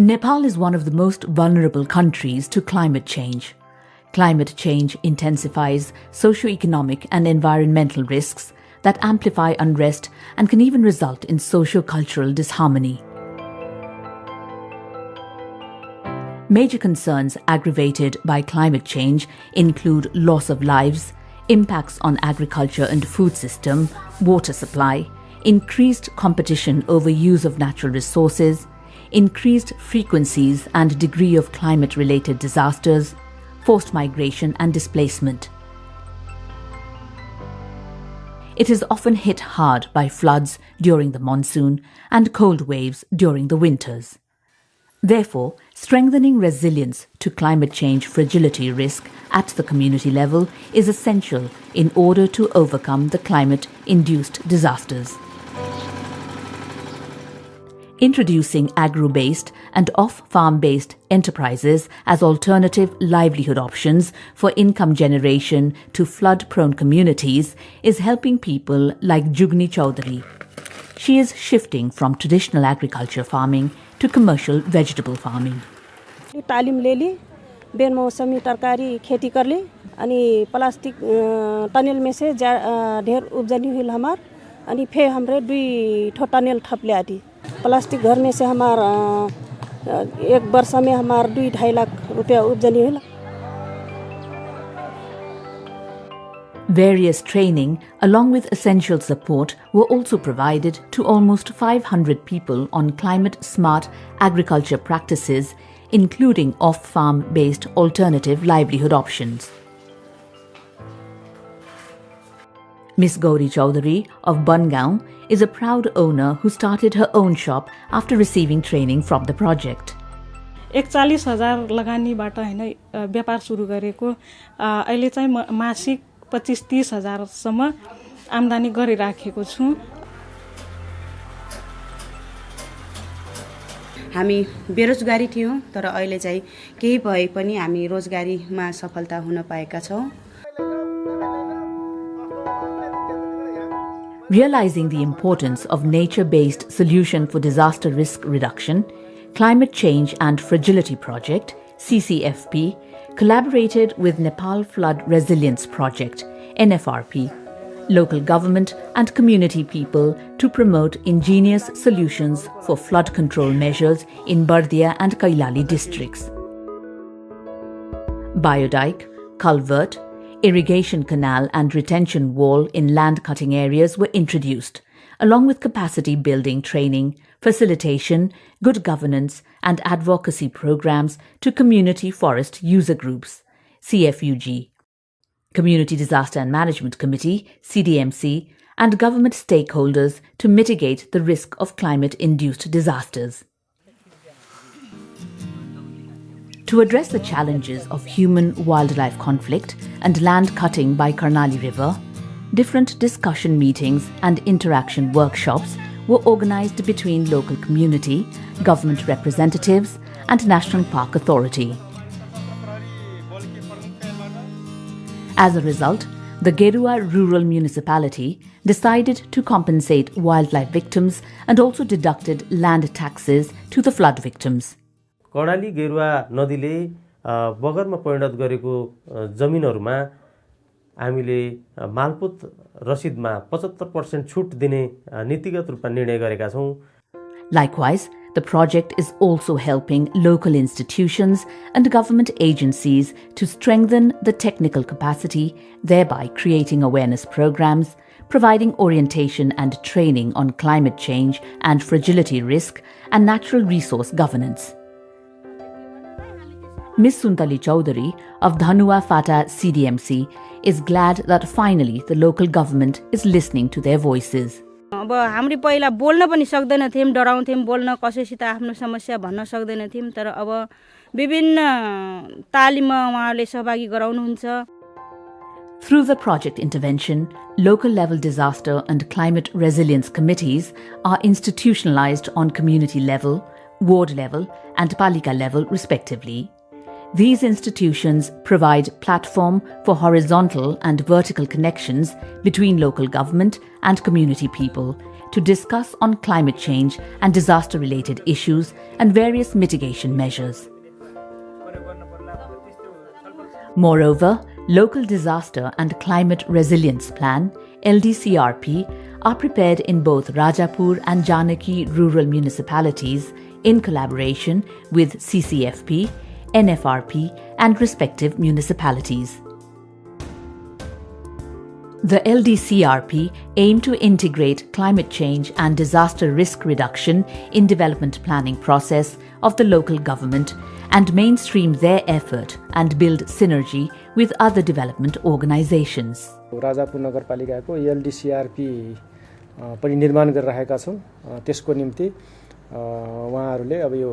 Nepal is one of the most vulnerable countries to climate change. Climate change intensifies socioeconomic and environmental risks that amplify unrest and can even result in sociocultural disharmony. Major concerns aggravated by climate change include loss of lives, impacts on agriculture and food system, water supply, increased competition over use of natural resources, increased frequencies and degree of climate-related disasters, forced migration and displacement. It is often hit hard by floods during the monsoon and cold waves during the winters. Therefore, strengthening resilience to climate change fragility risk at the community level is essential in order to overcome the climate-induced disasters. Introducing agro-based and off-farm-based enterprises as alternative livelihood options for income generation to flood-prone communities is helping people like Jugni Chaudhary. She is shifting from traditional agriculture farming to commercial vegetable farming. तालीम ले ली बेमौसमी तरकारी खेती कर ली अनि plastic tunnel में से ढेर उपजनी हुई हमार अनि फे हमरे दुई ठो टनल ठप ले आती प्लास्टिक घर में से हमार एक वर्ष में हमार 2-2.5 लाख रुपया उपजनी हुई. Various training along with essential support were also provided to almost 500 people on climate-smart agriculture practices, including off-farm-based alternative livelihood options. Ms. Gauri Chaudhary of Bangaon is a proud owner who started her own shop after receiving training from the project. 41,000 लगानीबाट हैन व्यापार सुरु गरेको अहिले चाहिँ मासिक 25-30,000 सम्म आम्दानी गरिराखेको छु. हामी बेरोजगारी थियौं तर अहिले चाहिँ केही भए पनि हामी रोजगारीमा सफलता हुन पाएका छौं. Realizing the importance of nature-based solution for disaster risk reduction, Climate Change and Fragility Project, CCFP, collaborated with Nepal Flood Resilience Project, NFRP, local government and community people to promote ingenious solutions for flood control measures in Bardiya and Kailali districts. Biodike, culvert, irrigation canal and retention wall in land-cutting areas were introduced, along with capacity building training, facilitation, good governance and advocacy programs to community forest user groups, CFUG, Community Disaster and Management Committee, CDMC, and government stakeholders to mitigate the risk of climate-induced disasters. To address the challenges of human-wildlife conflict and land cutting by Karnali River, different discussion meetings and interaction workshops were organized between local community, government representatives and National Park Authority. As a result, the Gerua Rural Municipality decided to compensate wildlife victims and also deducted land taxes to the flood victims. Karnali गेरुवा नदीले बगरमा परिणत गरेको जमिनहरुमा हामीले मालपोत रसिदमा 75% छुट दिने नीतिगत रूपमा निर्णय गरेका छौं. Likewise, the project is also helping local institutions and government agencies to strengthen the technical capacity, thereby creating awareness programs, providing orientation and training on climate change and fragility risk and natural resource governance. Ms. Suntali Chaudhary of Dhanua Fata CDMC is glad that finally the local government is listening to their voices. अब हामी पहिला बोल्न पनि सक्दैन थियौं डराउँथ्यौं बोल्न कसैसित आफ्नो समस्या भन्न सक्दैन थियौं तर अब विभिन्न तालिममा उहाँले सहभागी गराउनुहुन्छ. Through the project intervention, local level disaster and climate resilience committees are institutionalized on community level, ward level and palika level respectively. These institutions provide platform for horizontal and vertical connections between local government and community people to discuss on climate change and disaster-related issues and various mitigation measures. Moreover, Local Disaster and Climate Resilience Plan, LDCRP, are prepared in both Rajapur and Janaki rural municipalities in collaboration with CCFP, NFRP and respective municipalities. The LDCRP aim to integrate climate change and disaster risk reduction in development planning process of the local government and mainstream their effort and build synergy with other development organizations. Rajapur नगरपालिकाको एलडीसीआरपी पनि निर्माण गरिरहेका छौं। त्यसको निम्ति उहाँहरूले अब यो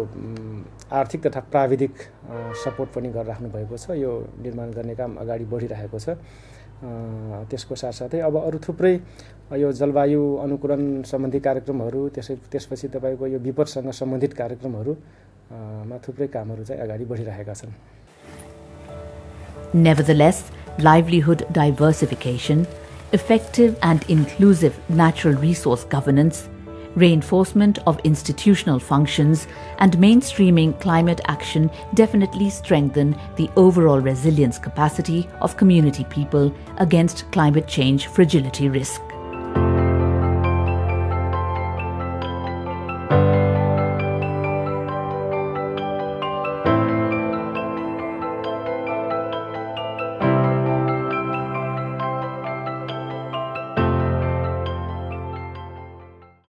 आर्थिक तथा प्राविधिक सपोर्ट पनि गरिराख्नु भएको छ। यो निर्माण गर्ने काम अगाडि बढिरहेको छ। त्यसको साथसाथै अब अरु थुप्रै यो जलवायु अनुकूलन सम्बन्धी कार्यक्रमहरू त्यसपछि तपाईको यो विपदसँग सम्बन्धित कार्यक्रमहरू मा थुप्रै कामहरू चाहिँ अगाडि बढिरहेका छन्। Nevertheless, livelihood diversification, effective and inclusive natural resource governance, reinforcement of institutional functions and mainstreaming climate action definitely strengthen the overall resilience capacity of community people against climate change fragility risk.